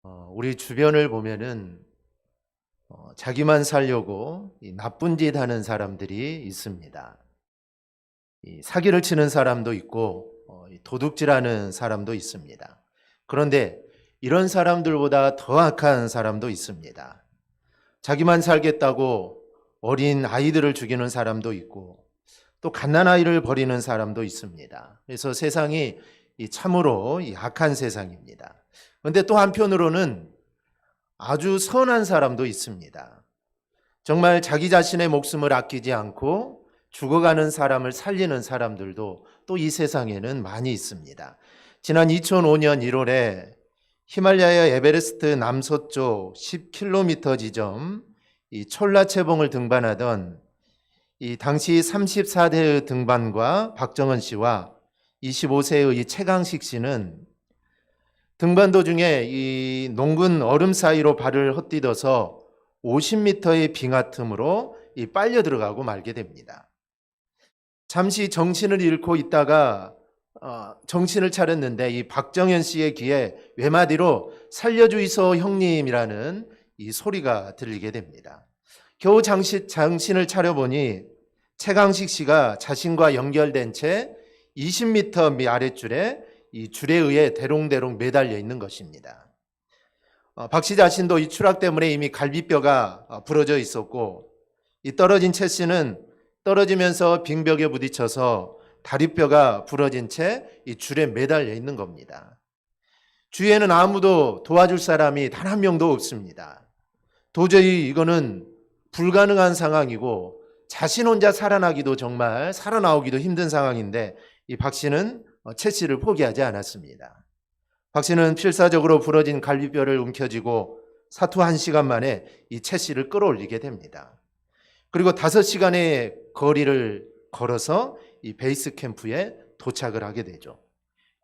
우리 주변을 보면은 자기만 살려고 이 나쁜 짓 하는 사람들이 있습니다. 이 사기를 치는 사람도 있고 이 도둑질하는 사람도 있습니다. 그런데 이런 사람들보다 더 악한 사람도 있습니다. 자기만 살겠다고 어린 아이들을 죽이는 사람도 있고 또 갓난아이를 버리는 사람도 있습니다. 그래서 세상이 참으로 악한 세상입니다. 그런데 또 한편으로는 아주 선한 사람도 있습니다. 정말 자기 자신의 목숨을 아끼지 않고 죽어가는 사람을 살리는 사람들도 또 이 세상에는 많이 있습니다. 지난 2005년 1월에 히말라야 에베레스트 남서쪽 10km 지점 이 촐라체봉을 등반하던 이 당시 34대의 등반과 박정은 씨와 25세의 최강식 씨는 등반 도중에 이 농근 얼음 사이로 발을 헛디뎌서 50m의 빙하 틈으로 빨려 들어가고 말게 됩니다. 잠시 정신을 잃고 있다가 정신을 차렸는데 이 박정현 씨의 귀에 외마디로 살려주이소 형님이라는 이 소리가 들리게 됩니다. 겨우 정신을 차려보니 최강식 씨가 자신과 연결된 채 20m 아랫줄에 이 줄에 의해 대롱대롱 매달려 있는 것입니다. 박 씨 자신도 이 추락 때문에 이미 갈비뼈가 부러져 있었고 이 떨어진 최 씨는 떨어지면서 빙벽에 부딪혀서 다리뼈가 부러진 채 이 줄에 매달려 있는 겁니다. 주위에는 아무도 도와줄 사람이 단 한 명도 없습니다. 도저히 이거는 불가능한 상황이고 자신 혼자 살아나오기도 힘든 상황인데 이 박 씨는 최 씨를 포기하지 않았습니다. 박 씨는 필사적으로 부러진 갈비뼈를 움켜쥐고 사투 1시간 만에 이 최 씨를 끌어올리게 됩니다. 그리고 5시간의 거리를 걸어서 이 베이스 캠프에 도착을 하게 되죠.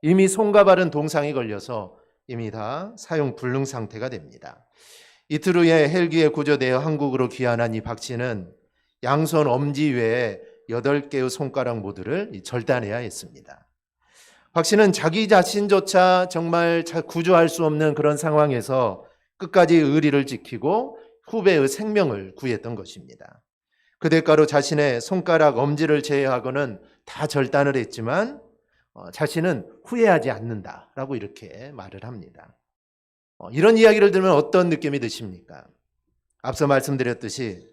이미 손과 발은 동상이 걸려서 이미 다 사용 불능 상태가 됩니다. 이틀 후에 헬기에 구조되어 한국으로 귀환한 이 박 씨는 양손 엄지 외에 8개의 손가락 모두를 절단해야 했습니다. 박 씨는 자기 자신조차 정말 구조할 수 없는 그런 상황에서 끝까지 의리를 지키고 후배의 생명을 구했던 것입니다. 그 대가로 자신의 손가락 엄지를 제외하고는 다 절단을 했지만 자신은 후회하지 않는다라고 이렇게 말을 합니다. 이런 이야기를 들으면 어떤 느낌이 드십니까? 앞서 말씀드렸듯이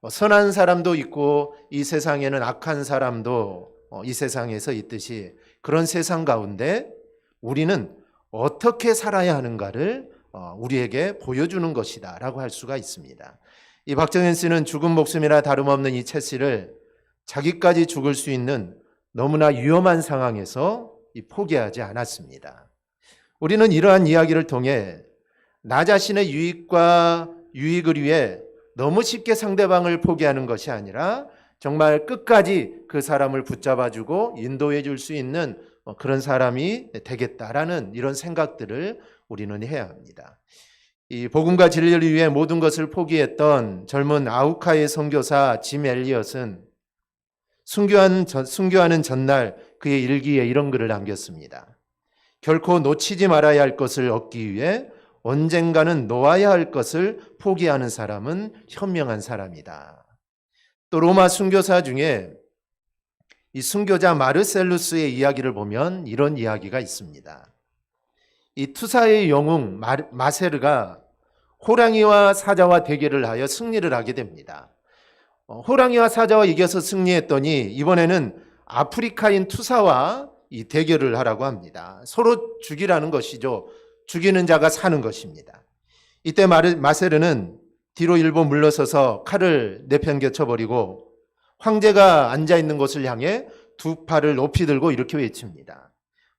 선한 사람도 있고 이 세상에는 악한 사람도 이 세상에서 있듯이 그런 세상 가운데 우리는 어떻게 살아야 하는가를 우리에게 보여주는 것이다 라고 할 수가 있습니다. 이 박정현 씨는 죽은 목숨이나 다름없는 이 최 씨를 자기까지 죽을 수 있는 너무나 위험한 상황에서 포기하지 않았습니다. 우리는 이러한 이야기를 통해 나 자신의 유익을 위해 너무 쉽게 상대방을 포기하는 것이 아니라 정말 끝까지 그 사람을 붙잡아주고 인도해 줄 수 있는 그런 사람이 되겠다라는 이런 생각들을 우리는 해야 합니다. 이 복음과 진리를 위해 모든 것을 포기했던 젊은 아우카의 선교사 짐 엘리엇은 순교하는 전날 그의 일기에 이런 글을 남겼습니다. 결코 놓치지 말아야 할 것을 얻기 위해 언젠가는 놓아야 할 것을 포기하는 사람은 현명한 사람이다. 또 로마 순교사 중에 이 순교자 마르셀루스의 이야기를 보면 이런 이야기가 있습니다. 이 투사의 영웅 마세르가 호랑이와 사자와 대결을 하여 승리를 하게 됩니다. 호랑이와 사자와 이겨서 승리했더니 이번에는 아프리카인 투사와 이 대결을 하라고 합니다. 서로 죽이라는 것이죠. 죽이는 자가 사는 것입니다. 이때 마세르는 뒤로 일부 물러서서 칼을 내팽개쳐버리고 황제가 앉아있는 곳을 향해 두 팔을 높이 들고 이렇게 외칩니다.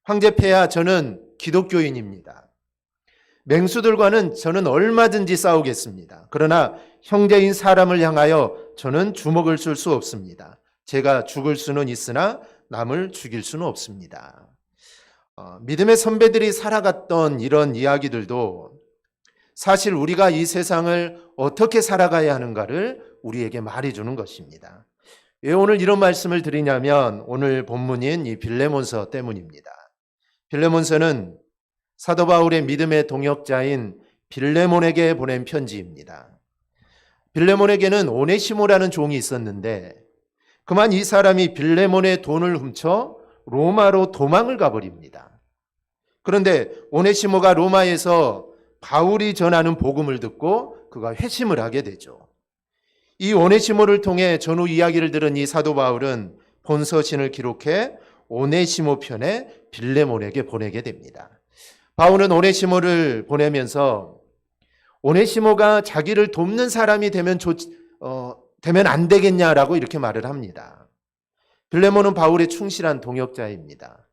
황제 폐하, 저는 기독교인입니다. 맹수들과는 저는 얼마든지 싸우겠습니다. 그러나 형제인 사람을 향하여 저는 주먹을 쓸 수 없습니다. 제가 죽을 수는 있으나 남을 죽일 수는 없습니다. 믿음의 선배들이 살아갔던 이런 이야기들도 사실 우리가 이 세상을 어떻게 살아가야 하는가를 우리에게 말해주는 것입니다. 왜 오늘 이런 말씀을 드리냐면 오늘 본문인 이 빌레몬서 때문입니다. 빌레몬서는 사도 바울의 믿음의 동역자인 빌레몬에게 보낸 편지입니다. 빌레몬에게는 오네시모라는 종이 있었는데 그만 이 사람이 빌레몬의 돈을 훔쳐 로마로 도망을 가버립니다. 그런데 오네시모가 로마에서 바울이 전하는 복음을 듣고 그가 회심을 하게 되죠. 이 오네시모를 통해 전후 이야기를 들은 이 사도 바울은 본서신을 기록해 오네시모 편에 빌레몬에게 보내게 됩니다. 바울은 오네시모를 보내면서 오네시모가 자기를 돕는 사람이 되면 되면 안 되겠냐라고 이렇게 말을 합니다. 빌레몬은 바울의 충실한 동역자입니다.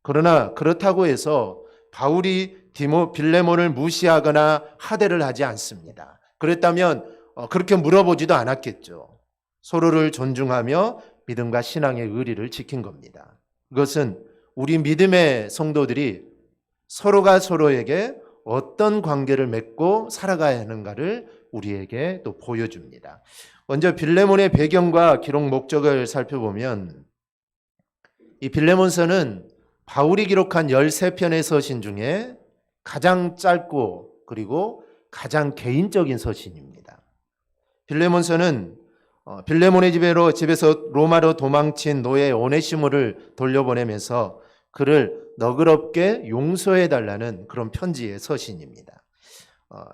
그러나 그렇다고 해서 바울이 빌레몬을 무시하거나 하대를 하지 않습니다. 그랬다면 그렇게 물어보지도 않았겠죠. 서로를 존중하며 믿음과 신앙의 의리를 지킨 겁니다. 그것은 우리 믿음의 성도들이 서로가 서로에게 어떤 관계를 맺고 살아가야 하는가를 우리에게 또 보여줍니다. 먼저 빌레몬의 배경과 기록 목적을 살펴보면 이 빌레몬서는 바울이 기록한 13편의 서신 중에 가장 짧고 그리고 가장 개인적인 서신입니다. 빌레몬서는 빌레몬의 집에서 로마로 도망친 노예 오네시모를 돌려보내면서 그를 너그럽게 용서해달라는 그런 편지의 서신입니다.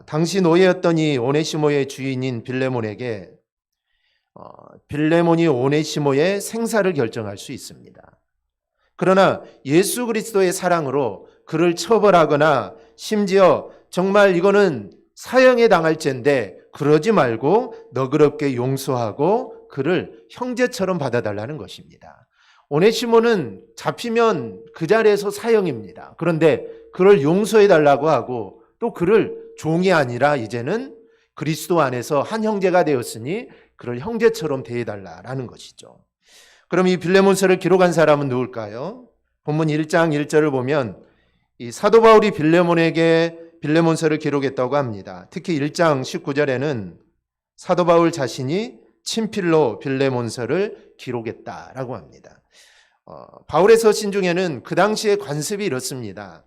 당시 노예였던 이 오네시모의 주인인 빌레몬에게 빌레몬이 오네시모의 생사를 결정할 수 있습니다. 그러나 예수 그리스도의 사랑으로 그를 처벌하거나 심지어 정말 이거는 사형에 당할 죄인데 그러지 말고 너그럽게 용서하고 그를 형제처럼 받아달라는 것입니다. 오네시모는 잡히면 그 자리에서 사형입니다. 그런데 그를 용서해달라고 하고 또 그를 종이 아니라 이제는 그리스도 안에서 한 형제가 되었으니 그를 형제처럼 대해달라는 것이죠. 그럼 이 빌레몬서를 기록한 사람은 누굴까요? 본문 1장 1절을 보면 이 사도 바울이 빌레몬에게 빌레몬서를 기록했다고 합니다. 특히 1장 19절에는 사도 바울 자신이 친필로 빌레몬서를 기록했다라고 합니다. 바울의 서신 중에는 그 당시의 관습이 이렇습니다.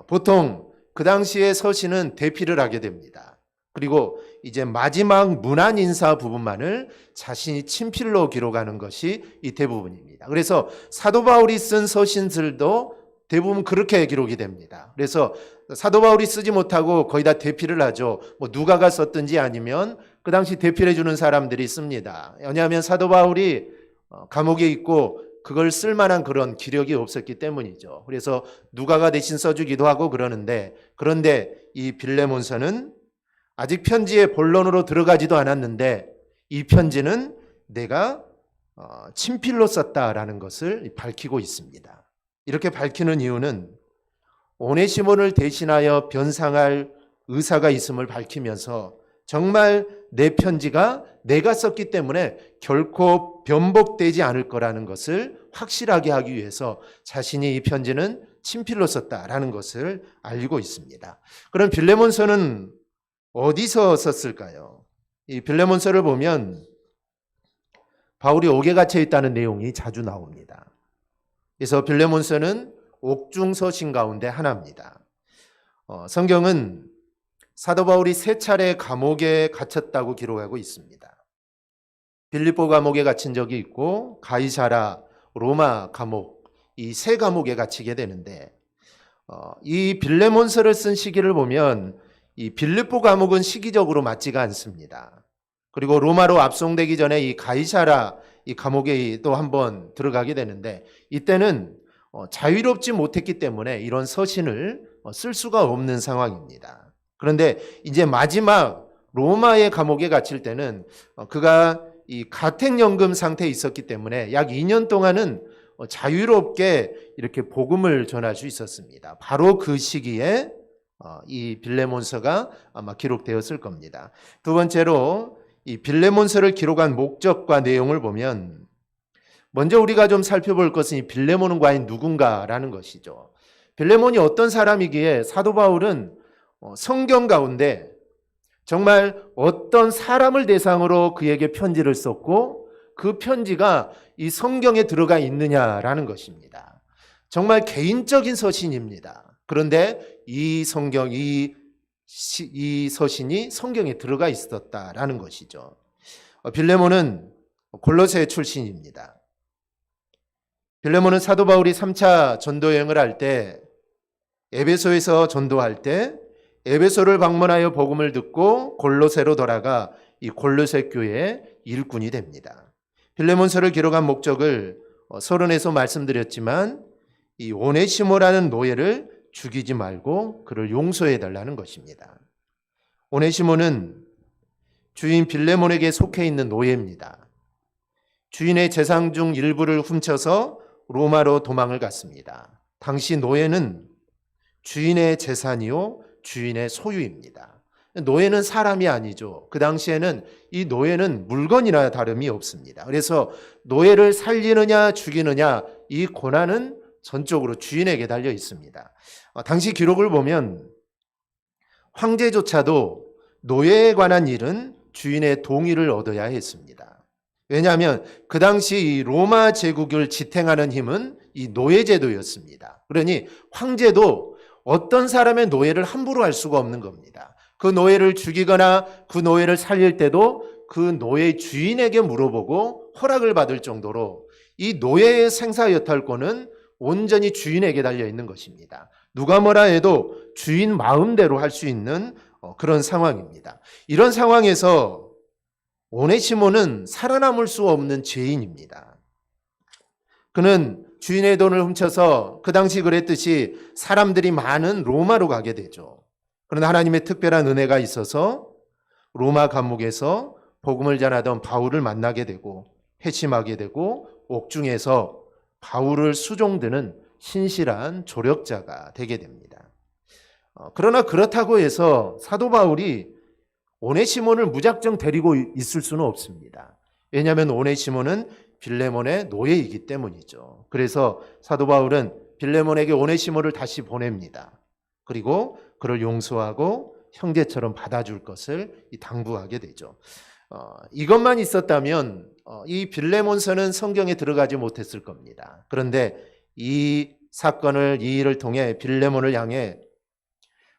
보통 그 당시의 서신은 대피를 하게 됩니다. 그리고 이제 마지막 문안 인사 부분만을 자신이 친필로 기록하는 것이 이 대부분입니다. 그래서 사도 바울이 쓴 서신들도 대부분 그렇게 기록이 됩니다. 그래서 사도 바울이 쓰지 못하고 거의 다 대피를 하죠. 뭐 누가가 썼든지 아니면 그 당시 대피를 해주는 사람들이 씁니다. 왜냐하면 사도 바울이 감옥에 있고 그걸 쓸만한 그런 기력이 없었기 때문이죠. 그래서 누가가 대신 써주기도 하고 그런데 이 빌레몬서는 아직 편지의 본론으로 들어가지도 않았는데 이 편지는 내가 친필로 썼다라는 것을 밝히고 있습니다. 이렇게 밝히는 이유는 오네시모를 대신하여 변상할 의사가 있음을 밝히면서 정말 내 편지가 내가 썼기 때문에 결코 변복되지 않을 거라는 것을 확실하게 하기 위해서 자신이 이 편지는 친필로 썼다라는 것을 알고 있습니다. 그럼 빌레몬서는 어디서 썼을까요? 이 빌레몬서를 보면 바울이 옥에 갇혀 있다는 내용이 자주 나옵니다. 그래서 빌레몬서는 옥중 서신 가운데 하나입니다. 성경은 사도 바울이 3차례 감옥에 갇혔다고 기록하고 있습니다. 빌립보 감옥에 갇힌 적이 있고 가이사라, 로마 감옥, 이 3감옥에 갇히게 되는데 이 빌레몬서를 쓴 시기를 보면 이 빌립보 감옥은 시기적으로 맞지가 않습니다. 그리고 로마로 압송되기 전에 이 가이사라 이 감옥에 또 한번 들어가게 되는데 이때는 자유롭지 못했기 때문에 이런 서신을 쓸 수가 없는 상황입니다. 그런데 이제 마지막 로마의 감옥에 갇힐 때는 그가 이 가택연금 상태에 있었기 때문에 약 2년 동안은 자유롭게 이렇게 복음을 전할 수 있었습니다. 바로 그 시기에 이 빌레몬서가 아마 기록되었을 겁니다. 두 번째로 이 빌레몬서를 기록한 목적과 내용을 보면 먼저 우리가 좀 살펴볼 것은 이 빌레몬은 과연 누군가라는 것이죠. 빌레몬이 어떤 사람이기에 사도 바울은 성경 가운데 정말 어떤 사람을 대상으로 그에게 편지를 썼고 그 편지가 이 성경에 들어가 있느냐라는 것입니다. 정말 개인적인 서신입니다. 그런데 이 성경, 이 서신이 성경에 들어가 있었다라는 것이죠. 빌레몬은 골로새 출신입니다. 빌레몬은 사도 바울이 3차 전도 여행을 할 때, 에베소에서 전도할 때 에베소를 방문하여 복음을 듣고 골로새로 돌아가 이 골로새 교회의 일꾼이 됩니다. 빌레몬서를 기록한 목적을 서론에서 말씀드렸지만 이 오네시모라는 노예를 죽이지 말고 그를 용서해 달라는 것입니다. 오네시모는 주인 빌레몬에게 속해 있는 노예입니다. 주인의 재산 중 일부를 훔쳐서 로마로 도망을 갔습니다. 당시 노예는 주인의 재산이요 주인의 소유입니다. 노예는 사람이 아니죠. 그 당시에는 이 노예는 물건이나 다름이 없습니다. 그래서 노예를 살리느냐 죽이느냐 이 고난은 전적으로 주인에게 달려 있습니다. 당시 기록을 보면 황제조차도 노예에 관한 일은 주인의 동의를 얻어야 했습니다. 왜냐하면 그 당시 이 로마 제국을 지탱하는 힘은 이 노예제도였습니다. 그러니 황제도 어떤 사람의 노예를 함부로 할 수가 없는 겁니다. 그 노예를 죽이거나 그 노예를 살릴 때도 그 노예 주인에게 물어보고 허락을 받을 정도로 이 노예의 생사여탈권은 온전히 주인에게 달려 있는 것입니다. 누가 뭐라 해도 주인 마음대로 할 수 있는 그런 상황입니다. 이런 상황에서 오네시모는 살아남을 수 없는 죄인입니다. 그는 주인의 돈을 훔쳐서 그 당시 그랬듯이 사람들이 많은 로마로 가게 되죠. 그러나 하나님의 특별한 은혜가 있어서 로마 감옥에서 복음을 전하던 바울을 만나게 되고 회심하게 되고 옥중에서 바울을 수종드는 신실한 조력자가 되게 됩니다. 그러나 그렇다고 해서 사도 바울이 오네시몬을 무작정 데리고 있을 수는 없습니다. 왜냐하면 오네시몬은 빌레몬의 노예이기 때문이죠. 그래서 사도 바울은 빌레몬에게 오네시모를 다시 보냅니다. 그리고 그를 용서하고 형제처럼 받아줄 것을 당부하게 되죠. 이것만 있었다면 이 빌레몬서는 성경에 들어가지 못했을 겁니다. 그런데 이 사건을, 이 일을 통해 빌레몬을 향해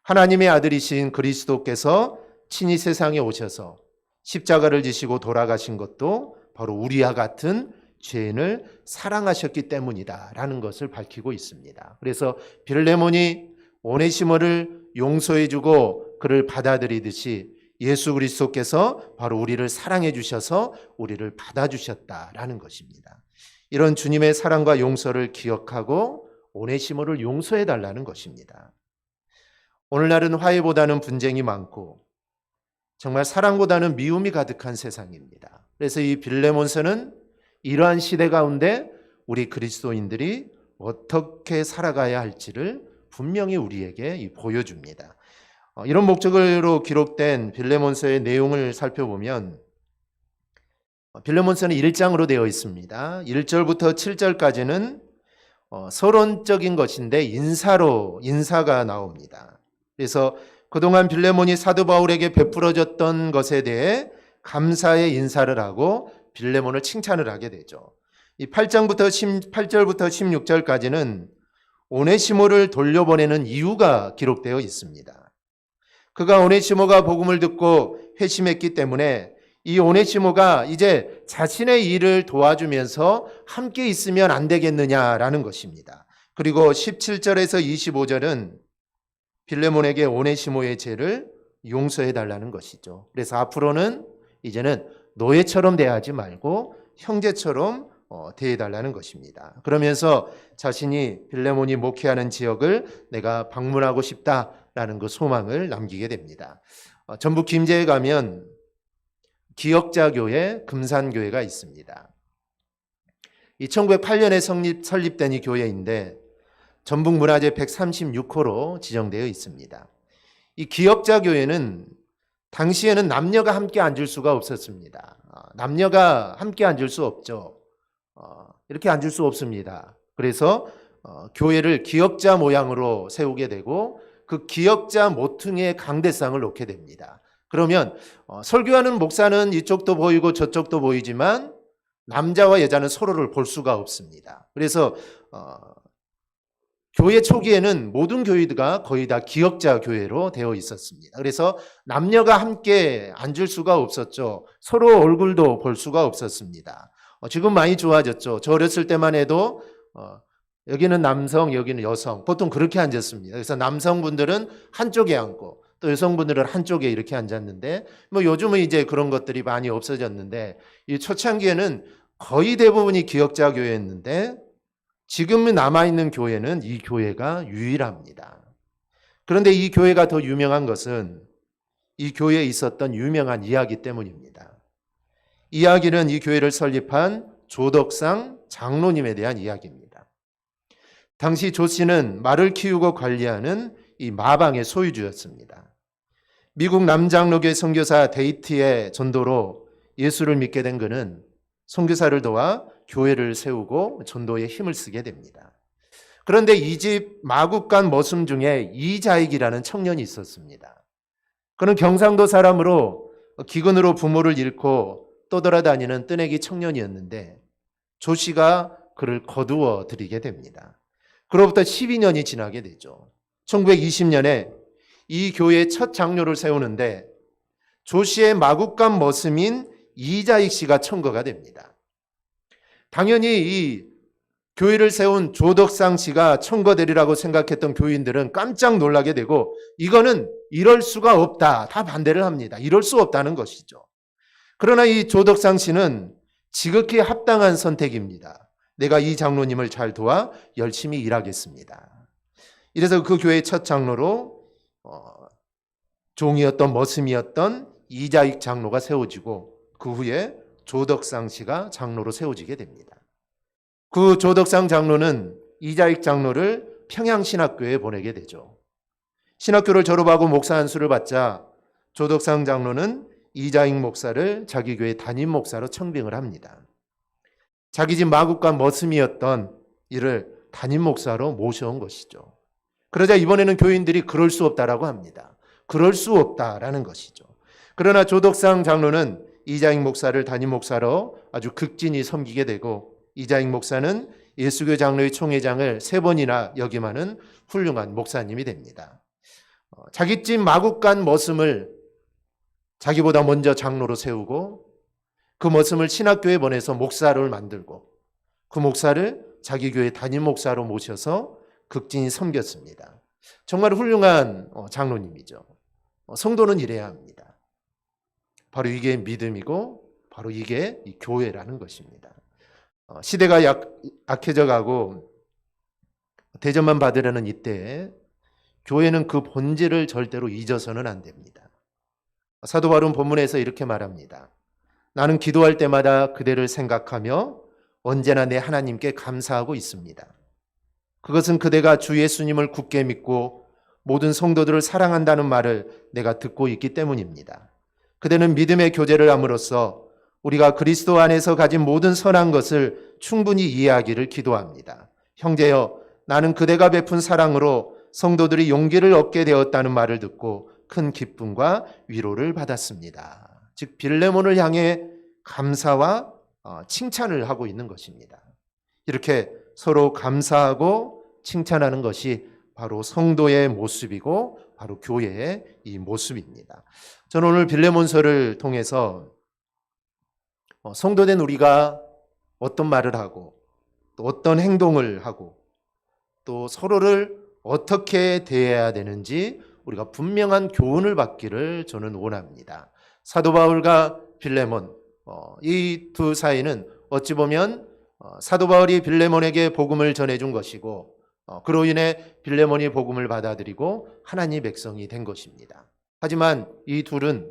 하나님의 아들이신 그리스도께서 친히 세상에 오셔서 십자가를 지시고 돌아가신 것도 바로 우리와 같은 죄인을 사랑하셨기 때문이다라는 것을 밝히고 있습니다. 그래서 빌레몬이 오네시모를 용서해주고 그를 받아들이듯이 예수 그리스도께서 바로 우리를 사랑해 주셔서 우리를 받아주셨다라는 것입니다. 이런 주님의 사랑과 용서를 기억하고 오네시모를 용서해 달라는 것입니다. 오늘날은 화해보다는 분쟁이 많고 정말 사랑보다는 미움이 가득한 세상입니다. 그래서 이 빌레몬서는 이러한 시대 가운데 우리 그리스도인들이 어떻게 살아가야 할지를 분명히 우리에게 보여줍니다. 이런 목적으로 기록된 빌레몬서의 내용을 살펴보면 빌레몬서는 1장으로 되어 있습니다. 1절부터 7절까지는 서론적인 것인데 인사가 나옵니다. 그래서 그동안 빌레몬이 사도 바울에게 베풀어줬던 것에 대해 감사의 인사를 하고 빌레몬을 칭찬을 하게 되죠. 이 8절부터 16절까지는 오네시모를 돌려보내는 이유가 기록되어 있습니다. 그가 오네시모가 복음을 듣고 회심했기 때문에 이 오네시모가 이제 자신의 일을 도와주면서 함께 있으면 안 되겠느냐라는 것입니다. 그리고 17절에서 25절은 빌레몬에게 오네시모의 죄를 용서해 달라는 것이죠. 그래서 앞으로는 이제는 노예처럼 대하지 말고 형제처럼 대해달라는 것입니다. 그러면서 자신이 빌레몬이 목회하는 지역을 내가 방문하고 싶다라는 그 소망을 남기게 됩니다. 전북 김제에 가면 기역자교회, 금산교회가 있습니다. 이 1908년에 설립된 이 교회인데 전북문화재 136호로 지정되어 있습니다. 이 기역자교회는 당시에는 남녀가 함께 앉을 수가 없었습니다. 남녀가 함께 앉을 수 없죠. 이렇게 앉을 수 없습니다. 그래서 교회를 기역자 모양으로 세우게 되고 그 기역자 모퉁이에 강대상을 놓게 됩니다. 그러면 설교하는 목사는 이쪽도 보이고 저쪽도 보이지만 남자와 여자는 서로를 볼 수가 없습니다. 그래서 교회 초기에는 모든 교회가 거의 다 기역자 교회로 되어 있었습니다. 그래서 남녀가 함께 앉을 수가 없었죠. 서로 얼굴도 볼 수가 없었습니다. 지금 많이 좋아졌죠. 저 어렸을 때만 해도 여기는 남성, 여기는 여성. 보통 그렇게 앉았습니다. 그래서 남성분들은 한쪽에 앉고 또 여성분들은 한쪽에 이렇게 앉았는데 뭐 요즘은 이제 그런 것들이 많이 없어졌는데 이 초창기에는 거의 대부분이 기역자 교회였는데 지금 남아있는 교회는 이 교회가 유일합니다. 그런데 이 교회가 더 유명한 것은 이 교회에 있었던 유명한 이야기 때문입니다. 이야기는 이 교회를 설립한 조덕상 장로님에 대한 이야기입니다. 당시 조 씨는 말을 키우고 관리하는 이 마방의 소유주였습니다. 미국 남장로교회 선교사 데이트의 전도로 예수를 믿게 된 그는 선교사를 도와 교회를 세우고 전도에 힘을 쓰게 됩니다. 그런데 이 집 마국간 머슴 중에 이자익이라는 청년이 있었습니다. 그는 경상도 사람으로 기근으로 부모를 잃고 떠돌아다니는 뜨내기 청년이었는데 조 씨가 그를 거두어 들이게 됩니다. 그로부터 12년이 지나게 되죠. 1920년에 이 교회의 첫 장로를 세우는데 조 씨의 마국간 머슴인 이자익 씨가 청거가 됩니다. 당연히 이 교회를 세운 조덕상 씨가 청거되리라고 생각했던 교인들은 깜짝 놀라게 되고 이거는 이럴 수가 없다. 다 반대를 합니다. 이럴 수 없다는 것이죠. 그러나 이 조덕상 씨는 지극히 합당한 선택입니다. 내가 이 장로님을 잘 도와 열심히 일하겠습니다. 이래서 그 교회의 첫 장로로 종이었던 머슴이었던 이자익 장로가 세워지고 그 후에 조덕상 씨가 장로로 세워지게 됩니다. 그 조덕상 장로는 이자익 장로를 평양신학교에 보내게 되죠. 신학교를 졸업하고 목사 안수를 받자 조덕상 장로는 이자익 목사를 자기 교회 담임 목사로 청빙을 합니다. 자기 집 마국간 머슴이었던 이를 담임 목사로 모셔온 것이죠. 그러자 이번에는 교인들이 그럴 수 없다라고 합니다. 그럴 수 없다라는 것이죠. 그러나 조덕상 장로는 이자익 목사를 담임 목사로 아주 극진히 섬기게 되고 이자익 목사는 예수교 장로의 총회장을 3번이나 역임하는 훌륭한 목사님이 됩니다. 자기 집 마국간 머슴을 자기보다 먼저 장로로 세우고 그 머슴을 신학교에 보내서 목사를 만들고 그 목사를 자기 교회 담임 목사로 모셔서 극진히 섬겼습니다. 정말 훌륭한 장로님이죠. 성도는 이래야 합니다. 바로 이게 믿음이고 바로 이게 이 교회라는 것입니다. 시대가 약해져 가고 대접만 받으려는 이때에 교회는 그 본질을 절대로 잊어서는 안 됩니다. 사도 바울은 본문에서 이렇게 말합니다. 나는 기도할 때마다 그대를 생각하며 언제나 내 하나님께 감사하고 있습니다. 그것은 그대가 주 예수님을 굳게 믿고 모든 성도들을 사랑한다는 말을 내가 듣고 있기 때문입니다. 그대는 믿음의 교제를 함으로써 우리가 그리스도 안에서 가진 모든 선한 것을 충분히 이해하기를 기도합니다. 형제여, 나는 그대가 베푼 사랑으로 성도들이 용기를 얻게 되었다는 말을 듣고 큰 기쁨과 위로를 받았습니다. 즉 빌레몬을 향해 감사와 칭찬을 하고 있는 것입니다. 이렇게 서로 감사하고 칭찬하는 것이 바로 성도의 모습이고 바로 교회의 이 모습입니다. 저는 오늘 빌레몬서를 통해서 성도된 우리가 어떤 말을 하고 또 어떤 행동을 하고 또 서로를 어떻게 대해야 되는지 우리가 분명한 교훈을 받기를 저는 원합니다. 사도 바울과 빌레몬 이 두 사이는 어찌 보면 사도 바울이 빌레몬에게 복음을 전해준 것이고 그로 인해 빌레몬이 복음을 받아들이고 하나님의 백성이 된 것입니다. 하지만 이 둘은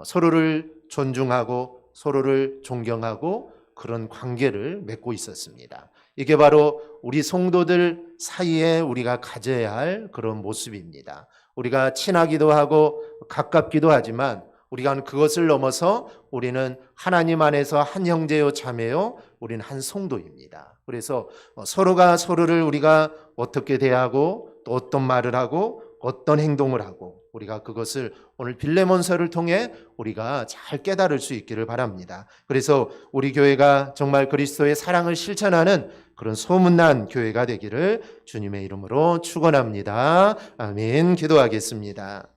서로를 존중하고 서로를 존경하고 그런 관계를 맺고 있었습니다. 이게 바로 우리 성도들 사이에 우리가 가져야 할 그런 모습입니다. 우리가 친하기도 하고 가깝기도 하지만 우리가 그것을 넘어서 우리는 하나님 안에서 한 형제요 자매요 우리는 한 성도입니다. 그래서 서로가 서로를 우리가 어떻게 대하고 또 어떤 말을 하고 어떤 행동을 하고 우리가 그것을 오늘 빌레몬서를 통해 우리가 잘 깨달을 수 있기를 바랍니다. 그래서 우리 교회가 정말 그리스도의 사랑을 실천하는 그런 소문난 교회가 되기를 주님의 이름으로 축원합니다. 아멘. 기도하겠습니다.